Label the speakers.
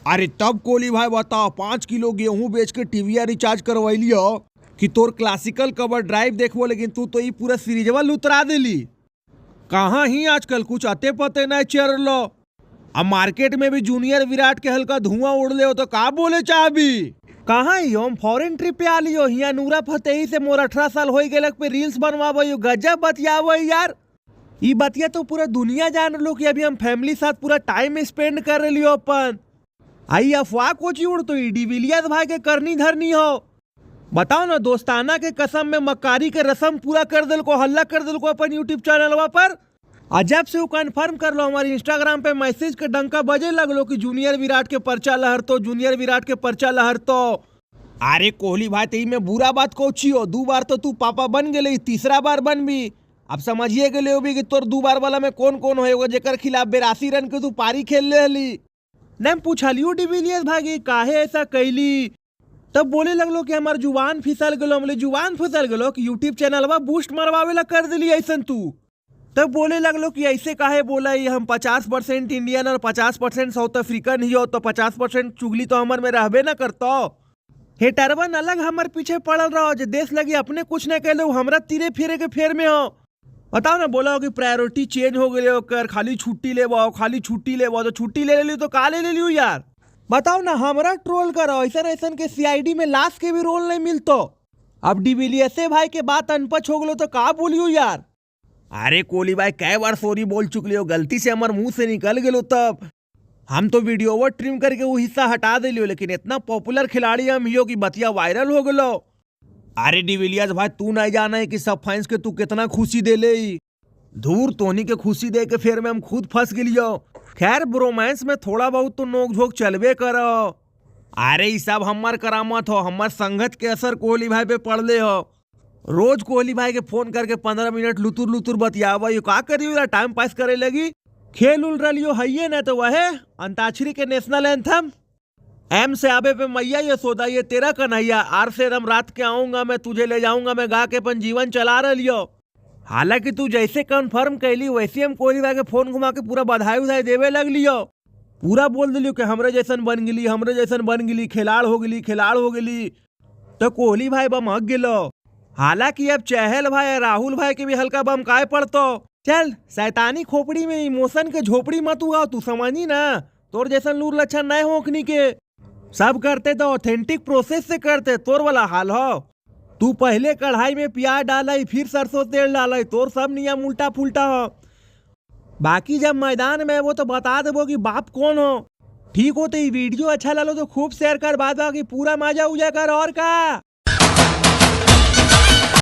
Speaker 1: अरे तब कोहली भाई बताओ 5 किलो गेहूं बेच के टीवीआ रिचार्ज करवैलियो कि तोर क्लासिकल कवर ड्राइव देखबो, लेकिन तू तो ये पूरा सीरीजवा लुतरा देली। कहाँ ही आजकल कुछ अते पते नहीं चल लो। अब मार्केट में भी जूनियर विराट के हल्का धुआं उड़ ले हो तो का बोले चाहबी। कहाँ ही हम फॉरेन ट्रिप पे आलियो, यहाँ नूरा फतेही से मोर 18 साल हो गए पे रील्स बनवाबो, गजब बतियाबो यार। ये बतिया तो पूरा दुनिया जान लो कि अभी हम फैमिली साथ पूरा टाइम स्पेंड कर रही हो अपन। आई अफवाह कोची उड़ तो डिविलियर्स भाई के करनी धरनी हो। बताओ ना, दोस्ताना के कसम में मक्कारी के रस्म पूरा कर दिल को, हल्ला कर दिल को अपन यूट्यूब चैनल पर। अजब से वो कन्फर्म कर लो, हमारे इंस्टाग्राम पे मैसेज के डंका बजे लगलो कि जूनियर विराट के पर्चा लहर तो, जूनियर विराट के पर्चा लहर तो। अरे कोहली भाई तेई में बुरा बात कोची हो, 2 बार तो तू पापा बन गए, तीसरा बार बन भी। अब समझिए गए हो भी कि तोर 2 बार वाला में कौन कौन होगा जेकर खिलाफ 82 रन के तू पारी खेल ले हली। नहीं पूछलियो डिविलियर्स भाई काहे ऐसा कैली, तब बोले लगलो कि हमार जुबान फिसल गलो। हमले जुबान फिसल गलो कि यूट्यूब चैनल बूस्ट मरवावे ला कर दिली ऐसा तू। तब बोले लगलो कि ऐसे काहे बोला, हम 50% इंडियन और 50% साउथ अफ्रीकन ही हो, तो 50% चुगली तो हमार में रहबे न करतो। हेटरवन अलग हमार पीछे पड़ल रहो, जो देश लगी अपने कुछ न कहले हमरा तीरे फिरे के फेर में हो। बताओ ना, बोला हो कि प्रायोरिटी चेंज हो गए कर, खाली छुट्टी लेबो, खाली छुट्टी लेबो, तो छुट्टी ले ली तो का ले लियो यार। बताओ ना, हमरा ट्रोल करो ऐसा ऐसा के सीआईडी में लास्ट के भी रोल नहीं मिलतो। अब डिविलियर्स भाई के बात अनपच हो गलो तो का बोलियो यार। अरे कोहली भाई कई बार सॉरी बोल चुकली हो, गलती से हमारे मुंह से निकल गए, तब हम तो वीडियो वो ट्रिम करके वो हिस्सा हटा दिलियो, लेकिन इतना पॉपुलर खिलाड़ी हम ही हो कि बतिया वायरल हो गलो। अरे डिविलियर्स भाई तू नहीं जाना है कि सब फैंस के तू कितना खुशी दे ले, धूर तोहनी के खुशी दे के फिर में हम खुद फंस गलियो। खैर ब्रोमांस में थोड़ा बहुत तो नोक झोंक चलबे करो। अरे ये सब हमार करामत हो, हमार संगत के असर कोहली भाई पे पड़ ले हो। रोज कोहली भाई के फोन करके 15 मिनट लुतुर लुतुर बतियावा, ये का करियो, टाइम पास करे लगी। खेल उल रलियो है ना तो वह अंताक्षरी के नेशनल एंथम, एम से आबे पे मैया ये सोदा ये तेरा कन्हैया, आर से रम रात के आऊंगा मैं तुझे ले जाऊंगा मैं, गा के अपन जीवन चला रलियो। हालांकि तू जैसे कन्फर्म कैली वैसे हम कोहली भाई के फोन घुमा के पूरा बधाई उधाई देवे लग लियो। पूरा बोल दिलियो कि हमरे जैसन बन गिली, हमरे जैसन बन गिली, खिलाड़ हो गिली, खिलाड़ हो गिली। तो कोहली भाई बम हक गिलो। हालांकि अब चहल भाई राहुल भाई के भी हल्का बम काय पड़तो। चल शैतानी खोपड़ी में इमोशन के झोपड़ी मत हुआ, तू समझी ना, तोर जैसन लूर लच्छन नहीं होखनी के। सब करते तो ऑथेंटिक प्रोसेस से करते, तोर वाला हाल हो। तू पहले कढ़ाई में प्याज डालाई फिर सरसों तेल डालाई, तोर सब नियम उल्टा पुल्टा हो। बाकी जब मैदान में वो तो बता देबो कि बाप कौन हो। ठीक हो तो ये वीडियो अच्छा लगा तो खूब शेयर कर, बाद बाकी पूरा मजा उजा कर और का।